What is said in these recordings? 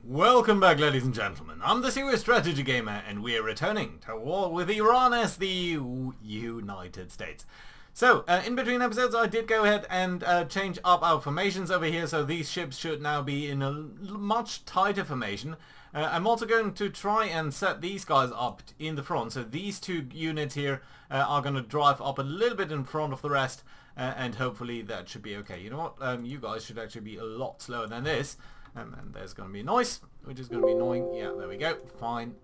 Welcome back, ladies and gentlemen. I'm the Serious Strategy Gamer, and we're returning to war with Iran as the United States. So, in between episodes, I did go ahead and change up our formations over here, so these ships should now be in a much tighter formation. I'm also going to try and set these guys up in the front, so these two units here are going to drive up a little bit in front of the rest, and hopefully that should be okay. You know what? You guys should actually be a lot slower than this. And there's going to be noise, which is going to be annoying. Yeah, there we go. Fine.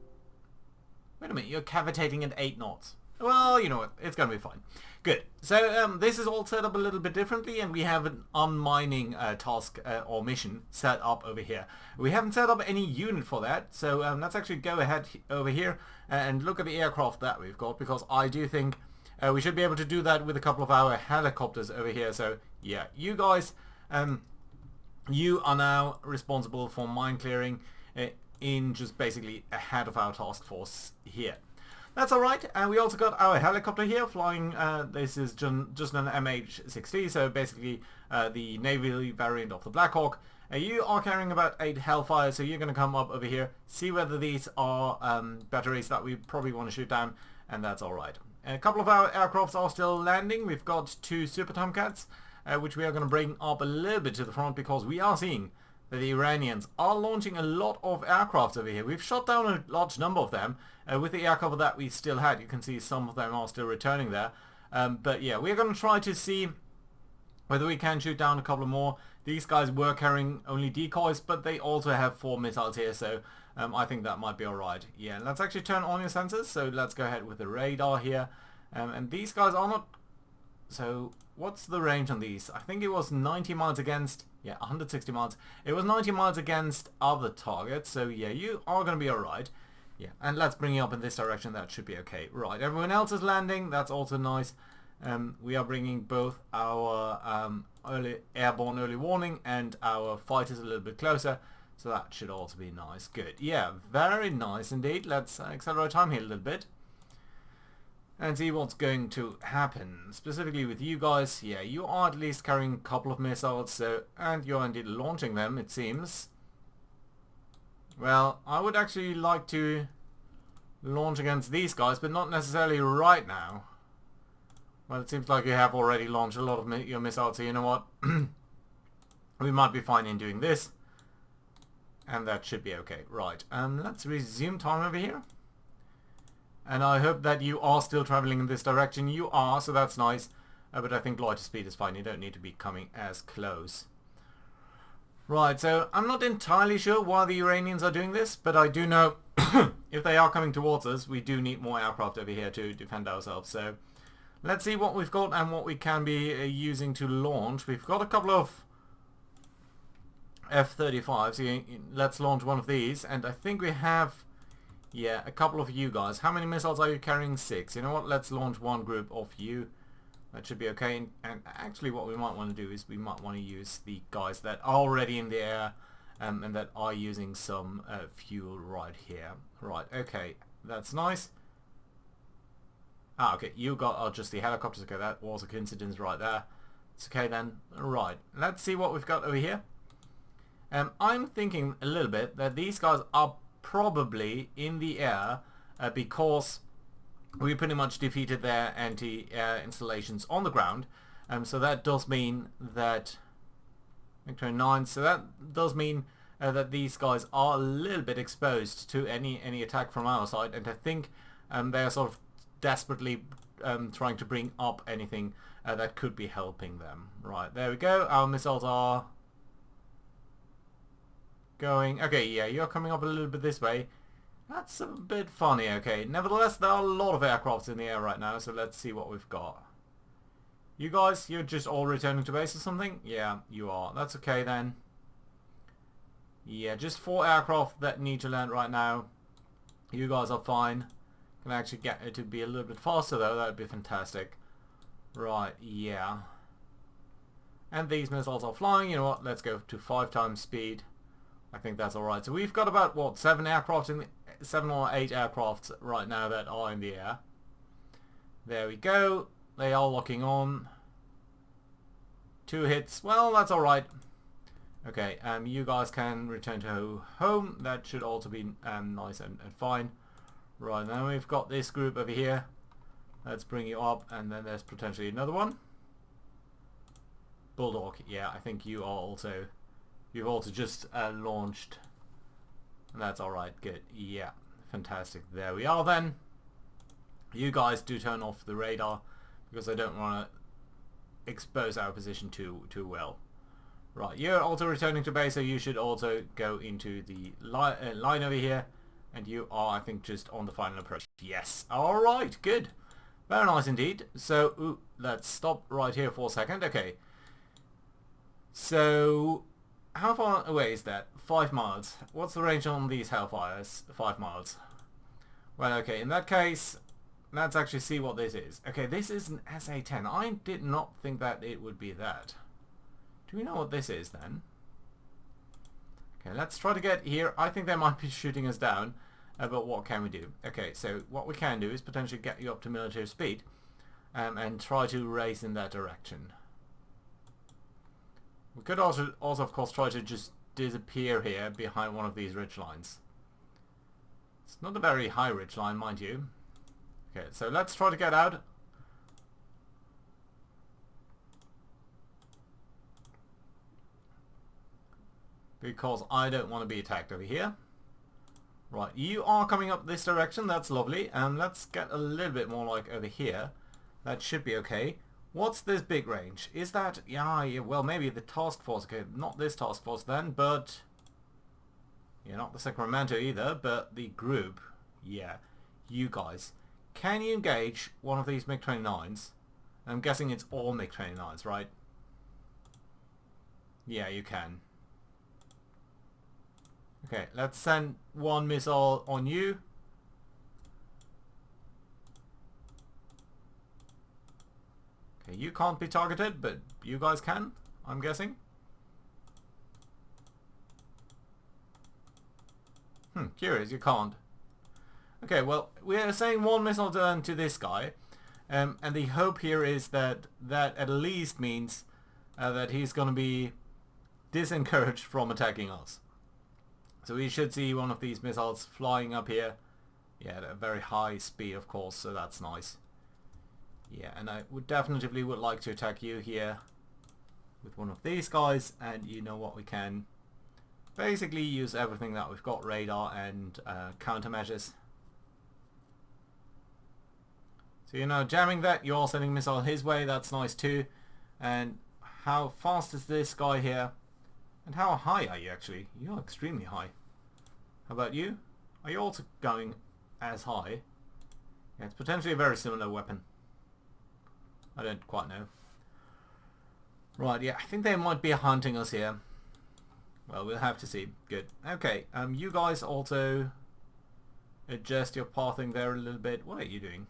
Wait a minute, you're cavitating at 8 knots. Well, you know what, it's going to be fine. Good. So this is all set up a little bit differently, and we have an unmining task or mission set up over here. We haven't set up any unit for that, so let's actually go ahead over here and look at the aircraft that we've got, because I do think we should be able to do that with a couple of our helicopters over here. So yeah, you guys... you are now responsible for mine clearing in just basically ahead of our task force here. That's alright, and we also got our helicopter here flying. This is just an MH-60, so basically the naval variant of the Black Hawk. You are carrying about 8 Hellfire, so you're going to come up over here, see whether these are batteries that we probably want to shoot down, and that's alright. A couple of our aircrafts are still landing. We've got 2 SuperTomcats, which we are going to bring up a little bit to the front, because we are seeing that the Iranians are launching a lot of aircraft over here. We've shot down a large number of them with the air cover that we still had. You can see some of them are still returning there. But yeah, we're going to try to see whether we can shoot down a couple more. These guys were carrying only decoys, but they also have 4 missiles here, so I think that might be alright. Yeah, let's actually turn on your sensors. So let's go ahead with the radar here. And these guys are not... So what's the range on these? I think it was 90 miles against... Yeah, 160 miles. It was 90 miles against other targets. So yeah, you are going to be alright. Yeah, and let's bring you up in this direction. That should be okay. Right, everyone else is landing. That's also nice. We are bringing both our airborne early warning and our fighters a little bit closer. So that should also be nice. Good. Yeah, very nice indeed. Let's accelerate time here a little bit and see what's going to happen. Specifically with you guys, yeah, you are at least carrying a couple of missiles, so, and you're indeed launching them, it seems. Well, I would actually like to launch against these guys, but not necessarily right now. Well, it seems like you have already launched a lot of your missiles, so you know what? We might be fine in doing this. And that should be okay. Right, let's resume time over here. And I hope that you are still traveling in this direction. You are, so that's nice. But I think lighter speed is fine. You don't need to be coming as close. Right, so I'm not entirely sure why the Iranians are doing this, but I do know if they are coming towards us, we do need more aircraft over here to defend ourselves. So let's see what we've got and what we can be using to launch. We've got a couple of F-35s. So let's launch one of these, and I think we have... Yeah, a couple of you guys. How many missiles are you carrying? 6. You know what? Let's launch one group of you. That should be okay. And actually what we might want to do is we might want to use the guys that are already in the air and that are using some fuel right here. Right, okay. That's nice. Ah, okay. You are just the helicopters. Okay, that was a coincidence right there. It's okay then. Right. Let's see what we've got over here. I'm thinking a little bit that these guys are probably in the air because we pretty much defeated their anti-air installations on the ground. So that does mean that Victory 9. So that does mean that these guys are a little bit exposed to any attack from our side, and I think they are sort of desperately trying to bring up anything that could be helping them. Right, there we go. Our missiles are going... Okay, yeah, you're coming up a little bit this way. That's a bit funny, okay. Nevertheless, there are a lot of aircrafts in the air right now, so let's see what we've got. You guys, you're just all returning to base or something? Yeah, you are. That's okay then. Yeah, just 4 aircraft that need to land right now. You guys are fine. Can actually get it to be a little bit faster though, that would be fantastic. Right, yeah. And these missiles are flying, you know what, let's go to 5 times speed. I think that's alright. So we've got about, what, 7 aircraft in the, 7 or 8 aircraft right now that are in the air. There we go. They are locking on. 2 hits. Well, that's alright. Okay, you guys can return to home. That should also be nice and fine. Right, now we've got this group over here. Let's bring you up, and then there's potentially another one. Bulldog, yeah, I think you are also... You've also just launched. And that's alright, good. Yeah, fantastic. There we are then. You guys do turn off the radar, because I don't want to expose our position too well. Right, you're also returning to base, so you should also go into the line over here. And you are, I think, just on the final approach. Yes. Alright, good. Very nice indeed. So, let's stop right here for a second. Okay. So, how far away is that? 5 miles. What's the range on these Hellfires? 5 miles. Well, okay, in that case, let's actually see what this is. Okay, this is an SA-10. I did not think that it would be that. Do we know what this is then? Okay, let's try to get here. I think they might be shooting us down, but what can we do? Okay, so what we can do is potentially get you up to military speed and try to race in that direction. We could also of course try to just disappear here behind one of these ridge lines. It's not a very high ridge line, mind you. Okay, so let's try to get out. Because I don't want to be attacked over here. Right, you are coming up this direction, that's lovely. And let's get a little bit more like over here. That should be okay. What's this big range? Is that... Yeah, well, maybe the task force. Okay, not this task force then, but... Yeah, not the Sacramento either, but the group. Yeah, you guys. Can you engage one of these MiG-29s? I'm guessing it's all MiG-29s, right? Yeah, you can. Okay, let's send one missile on you. Okay, you can't be targeted, but you guys can, I'm guessing. Curious, you can't. Okay, well, we're saying one missile turn to this guy. And the hope here is that that at least means that he's going to be disencouraged from attacking us. So we should see one of these missiles flying up here. Yeah, at a very high speed, of course, so that's nice. Yeah, and I would definitely like to attack you here with one of these guys, and you know what, we can basically use everything that we've got, radar and countermeasures. So, you know, jamming that, you're sending missile his way, that's nice too. And how fast is this guy here? And how high are you actually? You're extremely high. How about you? Are you also going as high? Yeah, it's potentially a very similar weapon. I don't quite know. Right, yeah, I think they might be hunting us here. Well, we'll have to see. Good. Okay, you guys also adjust your pathing there a little bit. What are you doing?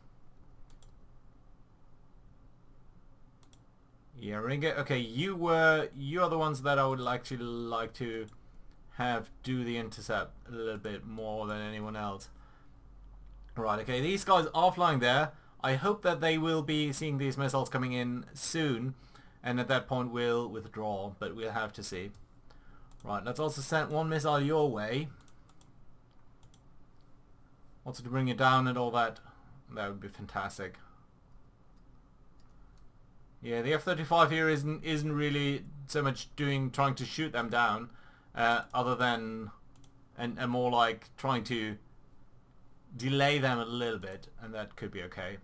Yeah, Ringo. Okay, you are the ones that I would actually like to have do the intercept a little bit more than anyone else. Right, okay, these guys are flying there. I hope that they will be seeing these missiles coming in soon, and at that point we'll withdraw, but we'll have to see. Right, let's also send one missile your way. Also to bring it down and all that. That would be fantastic. Yeah, the F-35 here isn't really so much trying to shoot them down, other than and more like trying to delay them a little bit, and that could be okay.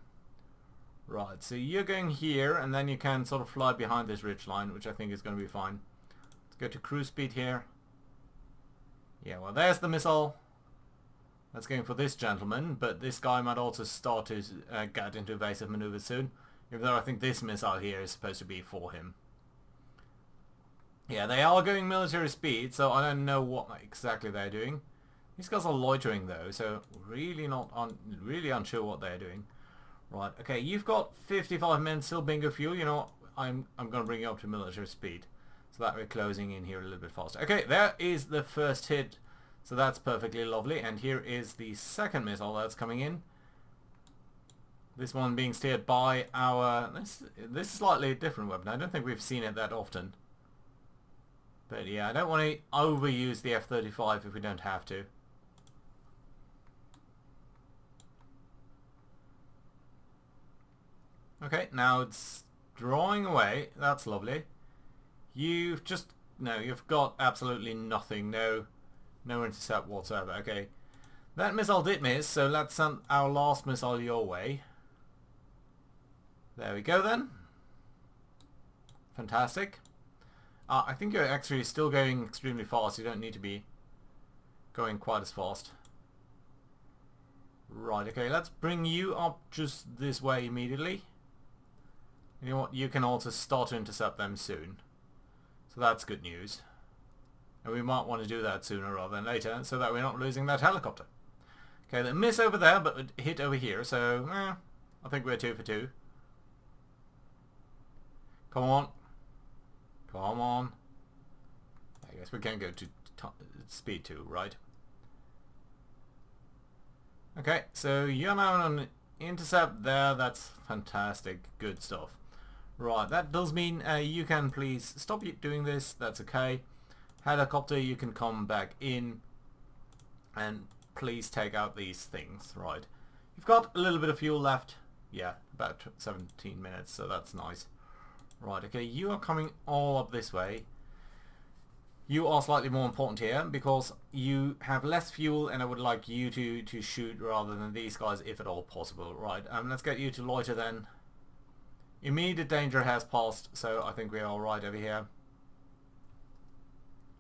Right, so you're going here, and then you can sort of fly behind this ridge line, which I think is going to be fine. Let's go to cruise speed here. Yeah, well, there's the missile. That's going for this gentleman, but this guy might also start to get into evasive maneuvers soon. Even though I think this missile here is supposed to be for him. Yeah, they are going military speed, so I don't know what exactly they're doing. These guys are loitering though, so really really unsure what they're doing. Right, okay, you've got 55 men still bingo fuel. You know what? I'm going to bring you up to military speed, so that we're closing in here a little bit faster. Okay, there is the first hit, so that's perfectly lovely. And here is the second missile that's coming in. This one being steered by our... This is slightly a different weapon. I don't think we've seen it that often. But yeah, I don't want to overuse the F-35 if we don't have to. Okay, now it's drawing away. That's lovely. You've just... No, you've got absolutely nothing. No intercept whatsoever. Okay. That missile did miss, so let's send our last missile your way. There we go then. Fantastic. I think you're actually still going extremely fast. You don't need to be going quite as fast. Right, okay, let's bring you up just this way immediately. You know what, you can also start to intercept them soon. So that's good news. And we might want to do that sooner rather than later, so that we're not losing that helicopter. Okay, they miss over there, but hit over here, so I think we're 2 for 2. Come on. Come on. I guess we can go to speed 2, right? Okay, so you're now on an intercept there. That's fantastic. Good stuff. Right, that does mean you can please stop doing this. That's okay. Helicopter, you can come back in and please take out these things. Right. You've got a little bit of fuel left. Yeah, about 17 minutes, so that's nice. Right, okay, you are coming all up this way. You are slightly more important here because you have less fuel and I would like you to shoot rather than these guys if at all possible. Right, let's get you to loiter then. Immediate danger has passed, so I think we're alright over here.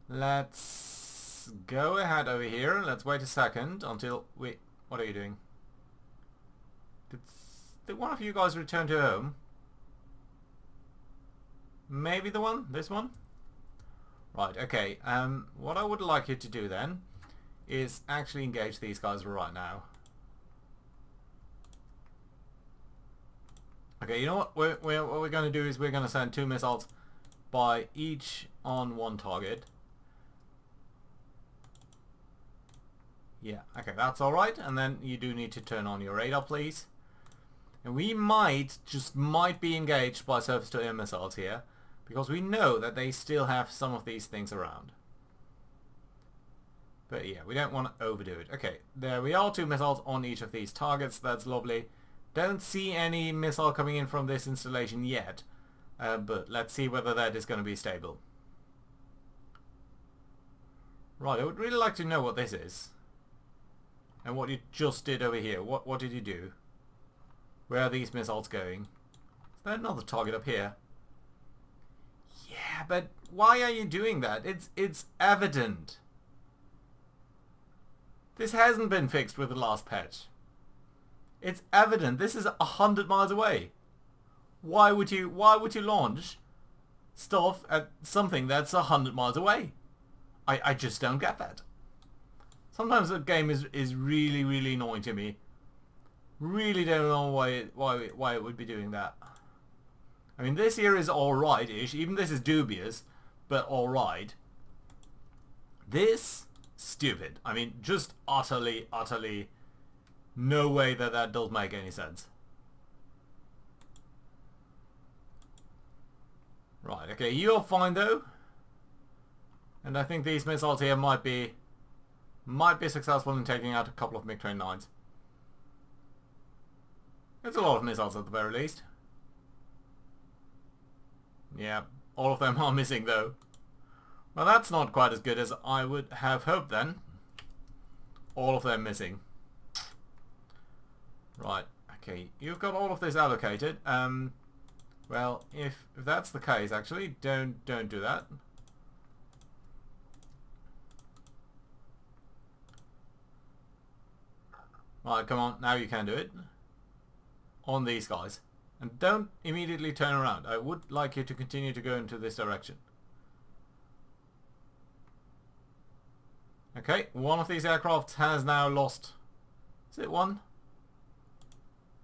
Let's go ahead over here. Let's wait a second until we... What are you doing? Did one of you guys return to home? Maybe the one? This one? Right, okay. What I would like you to do then is actually engage these guys right now. Okay, you know what? What we're going to do is we're going to send 2 missiles by each on one target. Yeah, okay, that's alright. And then you do need to turn on your radar, please. And we just might be engaged by surface-to-air missiles here, because we know that they still have some of these things around. But yeah, we don't want to overdo it. Okay, there we are, 2 missiles on each of these targets. That's lovely. Don't see any missile coming in from this installation yet, but let's see whether that is going to be stable. Right, I would really like to know what this is. And what you just did over here. What did you do? Where are these missiles going? Is there another target up here? Yeah, but why are you doing that? It's evident. This hasn't been fixed with the last patch. It's evident. This is 100 miles away. Why would you launch stuff at something that's 100 miles away? I just don't get that. Sometimes the game is really, really annoying to me. Really don't know why it would be doing that. I mean, this here is alright-ish. Even this is dubious, but alright. This, stupid. I mean, just utterly, utterly no way that does make any sense. Right, okay, you're fine though. And I think these missiles here might be successful in taking out a couple of MiG-29s. It's a lot of missiles at the very least. Yeah, all of them are missing though. Well, that's not quite as good as I would have hoped then. All of them missing. Right, okay, you've got all of this allocated. Well, if that's the case, actually, don't do that. Right, come on, now you can do it. On these guys. And don't immediately turn around. I would like you to continue to go into this direction. Okay, one of these aircraft has now lost... Is it one?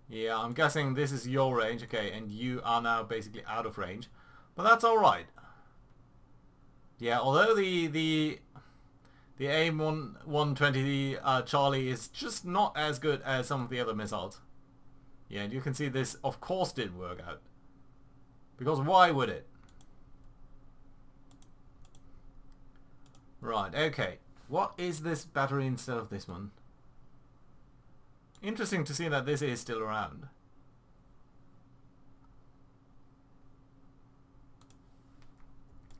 Yeah, I'm guessing this is your range. Okay, and you are now basically out of range. But that's alright. Yeah, although the AIm-120 Charlie is just not as good as some of the other missiles. Yeah, and you can see this, of course, didn't work out. Because why would it? Right, okay. What is this battery instead of this one? Interesting to see that this is still around.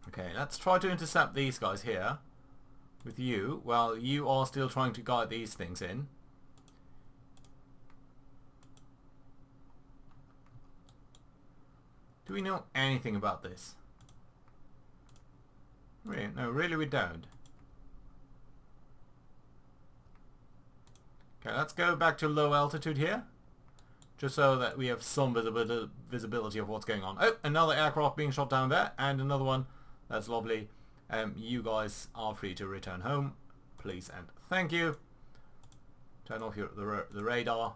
Okay, let's try to intercept these guys here with you while you are still trying to guide these things in. Do we know anything about this? Really? No, really we don't. Okay, let's go back to low altitude here. Just so that we have some visibility of what's going on. Oh, another aircraft being shot down there. And another one. That's lovely. You guys are free to return home. Please and thank you. Turn off the radar.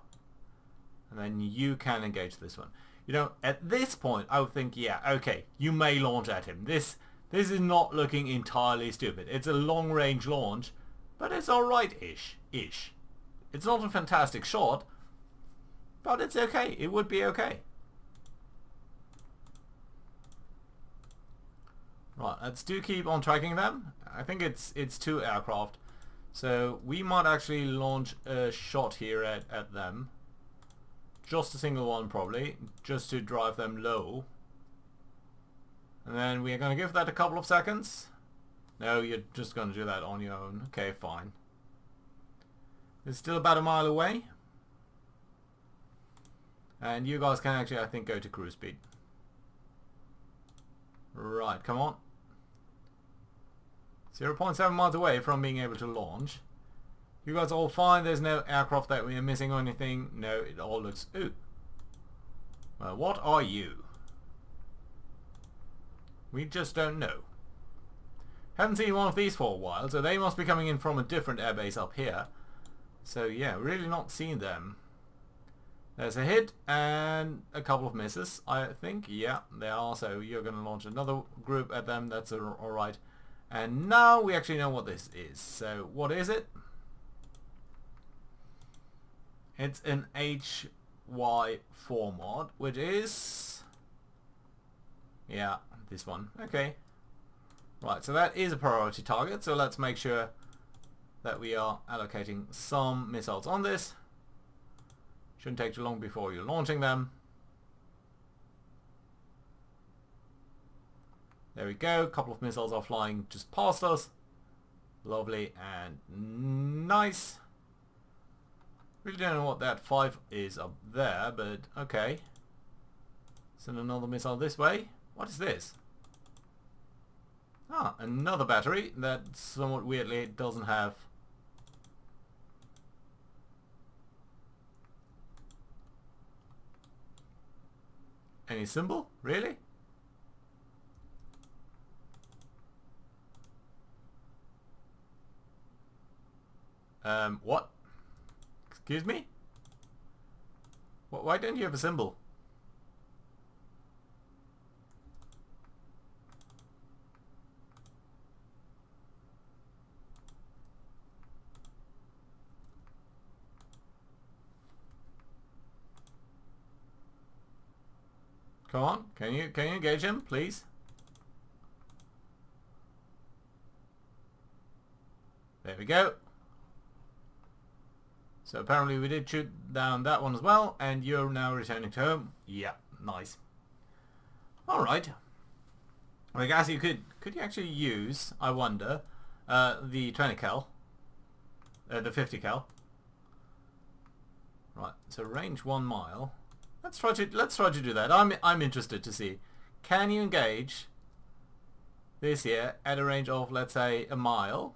And then you can engage this one. You know, at this point, I would think, yeah, okay, you may launch at him. This is not looking entirely stupid. It's a long-range launch, but it's alright-ish. It's not a fantastic shot, but it's okay. It would be okay. Right, let's keep on tracking them. I think it's 2 aircraft. So we might actually launch a shot here at them. Just a single one probably, just to drive them low. And then we are going to give that a couple of seconds. No, you're just going to do that on your own. Okay, fine. It's still about a mile away. And you guys can actually, I think, go to cruise speed. Right, come on. 0.7 miles away from being able to launch. You guys are all fine. There's no aircraft that we are missing or anything. No, it all looks... Ooh. Well, what are you? We just don't know. Haven't seen one of these for a while, so they must be coming in from a different airbase up here. So yeah, really not seen them. There's a hit and a couple of misses, I think. Yeah, they are. So you're going to launch another group at them. That's alright. And now we actually know what this is. So what is it? It's an HY4 mod, which is... yeah, this one. Okay. Right, so that is a priority target. So let's make sure that we are allocating some missiles on this. Shouldn't take too long before you're launching them. There we go. A couple of missiles are flying just past us. Lovely and nice. Really don't know what that 5 is up there, but okay. Send another missile this way. What is this? Ah, another battery that somewhat weirdly doesn't have... any symbol? Really? What? Excuse me? Why don't you have a symbol? Come on, can you engage him, please? There we go. So apparently we did shoot down that one as well, and you're now returning to home. Yeah, nice. Alright. I guess you could you actually use, I wonder, the 20 cal, the 50 cal. Right, so range 1 mile. Let's try to do that. I'm interested to see, can you engage this here at a range of, let's say, a mile?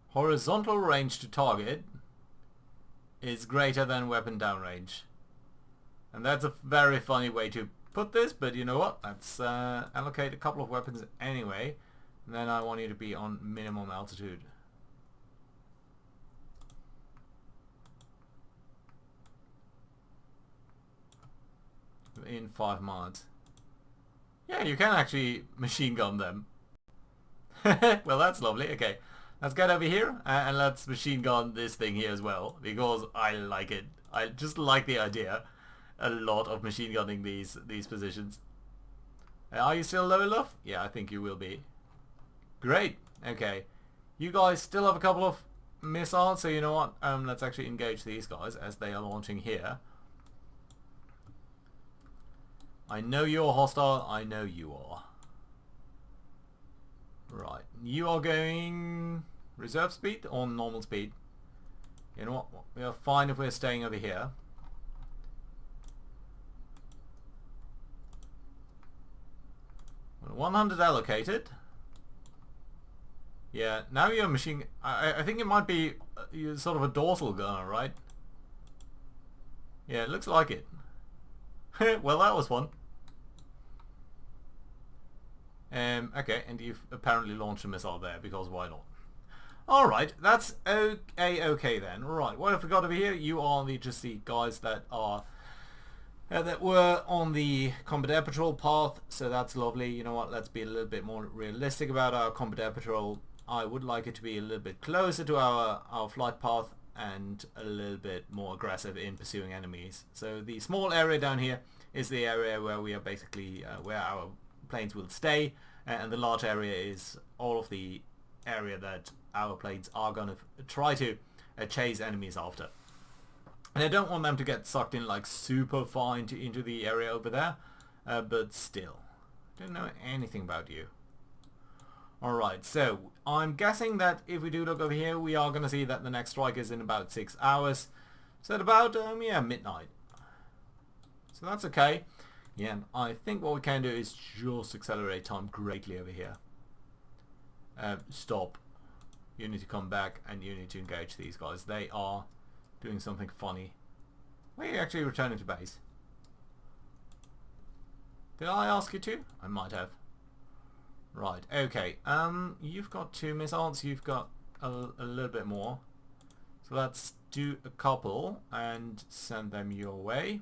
Horizontal range to target is greater than weapon downrange. And that's a very funny way to put this, but you know what? Let's allocate a couple of weapons anyway. And then I want you to be on minimum altitude. In 5 miles. Yeah, you can actually machine gun them. Well, that's lovely. Okay. Let's get over here and let's machine gun this thing here as well, because I like it. I just like the idea. a lot of machine gunning these positions. Are you still low enough? Yeah, I think you will be. Great. Okay. You guys still have a couple of missiles, so you know what? Let's actually engage these guys as they are launching here. I know you're hostile. I know you are. Right. You are going reserve speed or normal speed? You know what? We are fine if we're staying over here. Well, 100 allocated. Yeah, now you're machine... I think it might be sort of a dorsal gunner, right? Yeah, it looks like it. Well, that was fun. Okay, and you've apparently launched a missile there, because why not? Alright, that's okay then. Right, what have we got over here? You are just the guys that are... that were on the combat air patrol path, so that's lovely. You know what, let's be a little bit more realistic about our combat air patrol. I would like it to be a little bit closer to our flight path and a little bit more aggressive in pursuing enemies. So the small area down here is the area where we are basically, where our planes will stay, and the large area is all of the area that our planes are going to try to chase enemies after. And I don't want them to get sucked in like super far into the area over there, but still, don't know anything about you. Alright, so I'm guessing that if we do look over here, we are going to see that the next strike is in about 6 hours. So at about, yeah, midnight. So that's okay. Yeah, I think what we can do is just accelerate time greatly over here. Stop. You need to come back and you need to engage these guys. They are doing something funny. Were you actually returning to base? Did I ask you to? I might have. Right, okay. You've got 2 missiles, you've got a little bit more. So let's do a couple and send them your way.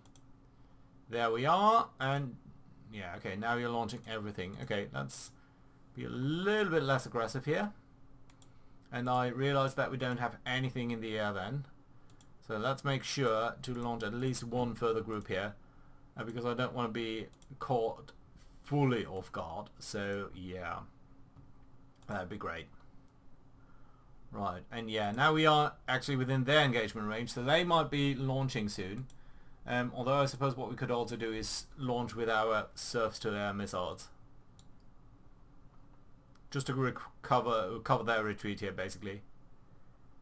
There we are, and yeah, okay, now you're launching everything. Okay, let's be a little bit less aggressive here. And I realize that we don't have anything in the air then. So let's make sure to launch at least one further group here, because I don't want to be caught fully off guard. So yeah, that'd be great. Right, and yeah, now we are actually within their engagement range, so they might be launching soon. Although I suppose what we could also do is launch with our surface-to-air missiles, just to cover their retreat here, basically.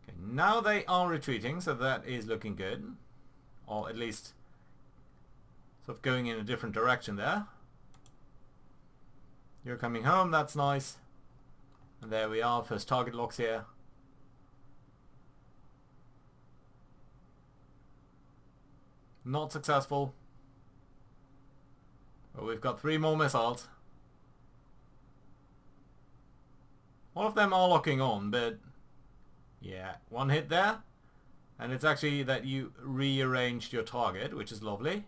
Okay, now they are retreating, so that is looking good, or at least sort of going in a different direction there. You're coming home, that's nice. And there we are, first target locks here. Not successful. But we've got 3 more missiles. All of them are locking on, but yeah, 1 hit there. And it's actually that you rearranged your target, which is lovely.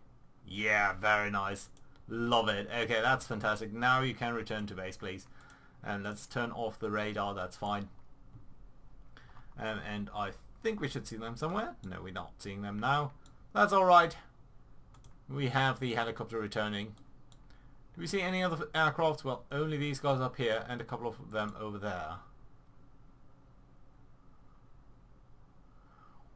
Yeah, very nice. Love it. Okay, that's fantastic. Now you can return to base, please. And let's turn off the radar, that's fine. And I think we should see them somewhere. No, we're not seeing them now. That's alright. We have the helicopter returning. Do we see any other aircraft? Well, only these guys up here and a couple of them over there.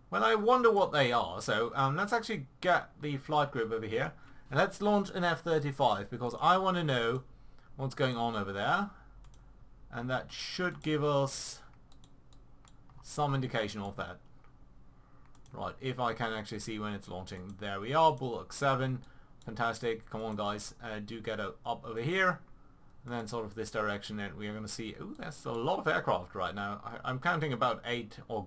Well, I wonder what they are. So let's actually get the flight group over here. And let's launch an F-35 because I want to know what's going on over there. And that should give us some indication of that. Right, if I can actually see when it's launching. There we are, Bullock 7. Fantastic. Come on, guys. Do get up over here. And then sort of this direction, and we are going to see... Ooh, that's a lot of aircraft right now. I'm counting about 8 or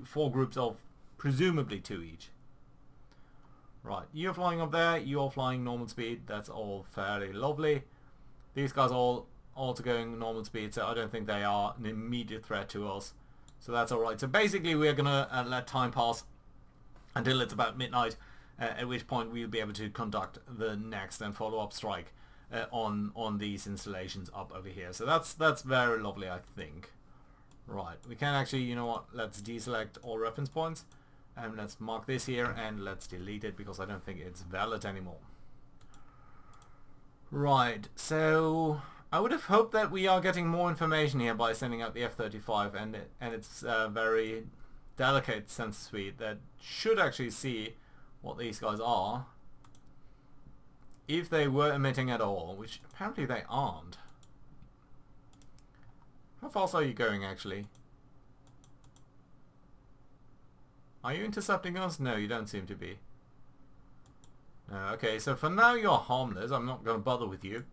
4 groups of presumably 2 each. Right, you're flying up there. You're flying normal speed. That's all fairly lovely. These guys all also going normal speed, so I don't think they are an immediate threat to us. So that's alright. So basically we're going to let time pass until it's about midnight, at which point we'll be able to conduct the next and follow-up strike on these installations up over here. So that's very lovely, I think. Right, we can actually, you know what, let's deselect all reference points And let's mark this here and let's delete it because I don't think it's valid anymore. Right, so I would have hoped that we are getting more information here by sending out the F-35 and its very delicate sensor suite that should actually see what these guys are if they were emitting at all, which apparently they aren't. How fast are you going actually? Are you intercepting us? No, you don't seem to be. Okay, so for now you're harmless. I'm not going to bother with you.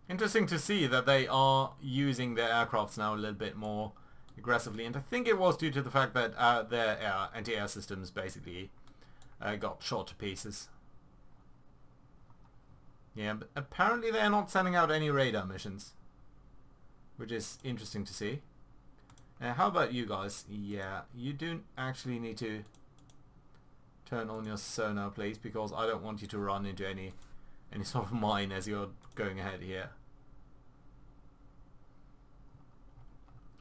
Interesting to see that they are using their aircrafts now a little bit more aggressively, and I think it was due to the fact that their anti-air systems basically got shot to pieces. Yeah, but apparently they're not sending out any radar missions, which is interesting to see. How about you guys? Yeah, you do actually need to turn on your sonar, please, because I don't want you to run into any sort of mine as you're going ahead here.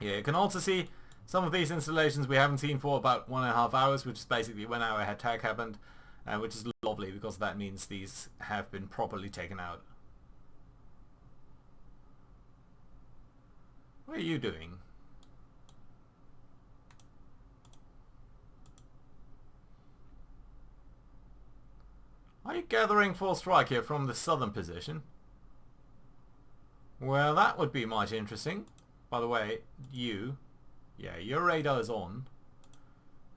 Yeah, you can also see some of these installations we haven't seen for about 1.5 hours, which is basically when our attack happened, which is lovely because that means these have been properly taken out. What are you doing? Are you gathering for a strike here from the southern position? Well, that would be mighty interesting. By the way, your radar is on.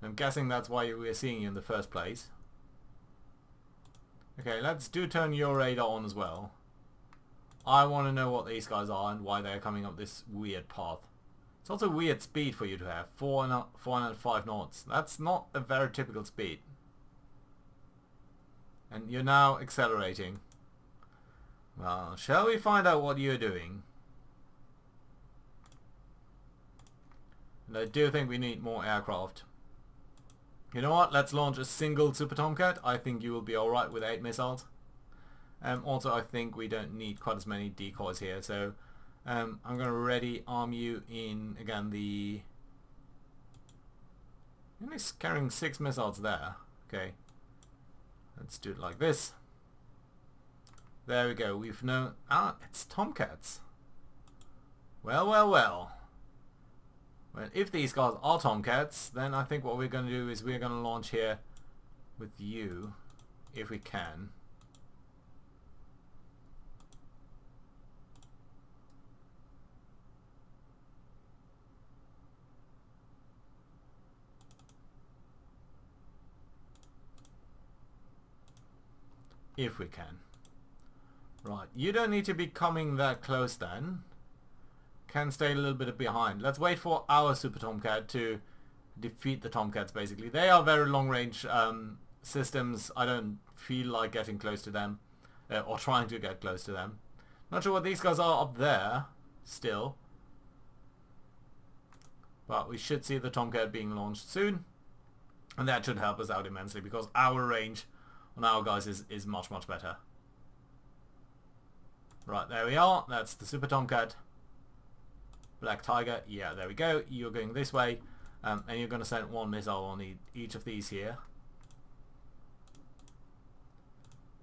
I'm guessing that's why we're seeing you in the first place. Okay, let's turn your radar on as well. I want to know what these guys are and why they're coming up this weird path. It's also a weird speed for you to have, 405 knots. That's not a very typical speed. And you're now accelerating. Well, shall we find out what you're doing? And I do think we need more aircraft. You know what? Let's launch a single Super Tomcat. I think you will be alright with 8 missiles. Also, I think we don't need quite as many decoys here. So I'm going to ready arm you in, again, the... You're only carrying 6 missiles there. Okay. Let's do it like this. There we go. We've known... Ah, it's Tomcats. Well, well, well. Well, if these guys are Tomcats, then I think what we're going to do is we're going to launch here with you, if we can. If we can. Right, you don't need to be coming that close then. Can stay a little bit behind. Let's wait for our Super Tomcat to defeat the Tomcats, basically. They are very long-range systems. I don't feel like getting close to them, or trying to get close to them. Not sure what these guys are up there, still. But we should see the Tomcat being launched soon. And that should help us out immensely, because our range on our guys is much, much better. Right, there we are. That's the Super Tomcat. Black Tiger. Yeah, there we go. You're going this way. And you're going to send 1 missile on each of these here.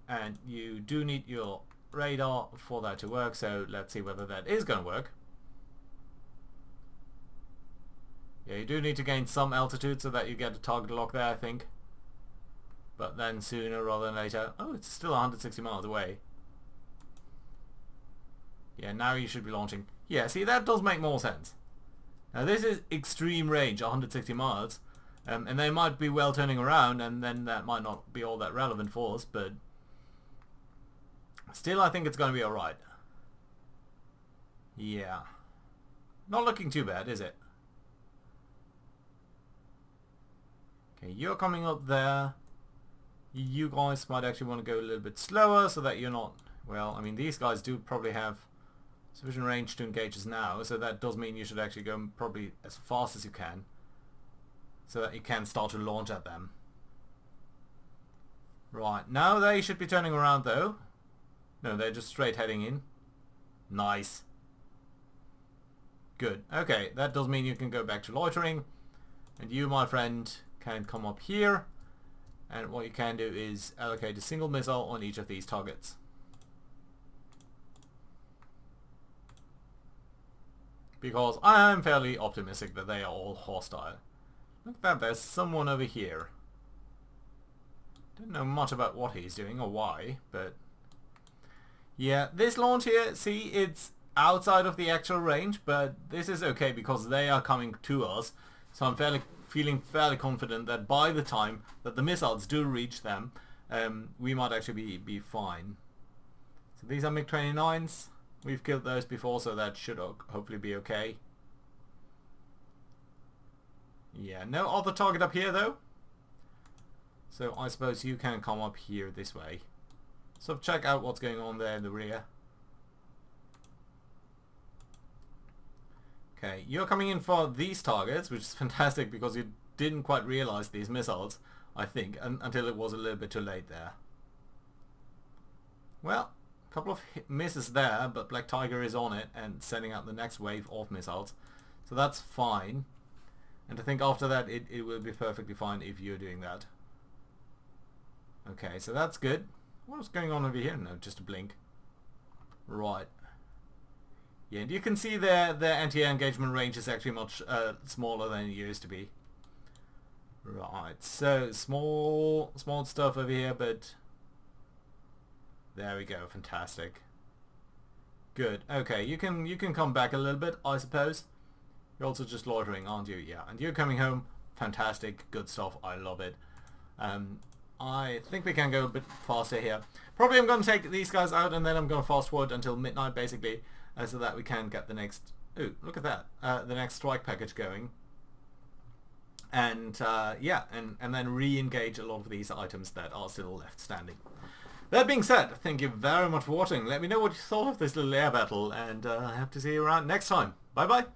And you do need your radar for that to work. So let's see whether that is going to work. Yeah, you do need to gain some altitude so that you get a target lock there, I think. But then sooner rather than later... Oh, it's still 160 miles away. Yeah, now you should be launching. Yeah, see, that does make more sense. Now this is extreme range, 160 miles. And they might be well turning around, and then that might not be all that relevant for us, but... Still, I think it's going to be alright. Yeah. Not looking too bad, is it? Okay, you're coming up there. You guys might actually want to go a little bit slower so that you're not... Well, I mean, these guys do probably have sufficient range to engage us now, so that does mean you should actually go probably as fast as you can so that you can start to launch at them. Right, now they should be turning around though. No, they're just straight heading in. Nice. Good. Okay, that does mean you can go back to loitering. And you, my friend, can come up here. And what you can do is allocate a single missile on each of these targets. Because I am fairly optimistic that they are all hostile. Look at that, there's someone over here. Don't know much about what he's doing or why, but... yeah, this launch here, see, it's outside of the actual range, but this is okay because they are coming to us. So I'm feeling fairly confident that by the time that the missiles do reach them, we might actually be fine. So these are MiG-29s. We've killed those before, so that should hopefully be okay. Yeah, no other target up here though. So I suppose you can come up here this way. So check out what's going on there in the rear. Okay, you're coming in for these targets, which is fantastic because you didn't quite realize these missiles, I think, until it was a little bit too late there. Well, a couple of misses there, but Black Tiger is on it and sending out the next wave of missiles. So that's fine. And I think after that it will be perfectly fine if you're doing that. Okay, so that's good. What's going on over here? No, just a blink. Right. Yeah, and you can see their anti-air engagement range is actually much smaller than it used to be. Right, so small stuff over here, but there we go, fantastic. Good. Okay, you can come back a little bit, I suppose. You're also just loitering, aren't you? Yeah, and you're coming home. Fantastic, good stuff. I love it. I think we can go a bit faster here. Probably I'm going to take these guys out and then I'm going to fast forward until midnight basically, so that we can get the next... ooh, look at that. The next strike package going. And yeah, and then re-engage a lot of these items that are still left standing. That being said, thank you very much for watching. Let me know what you thought of this little air battle, and I hope to see you around next time. Bye bye!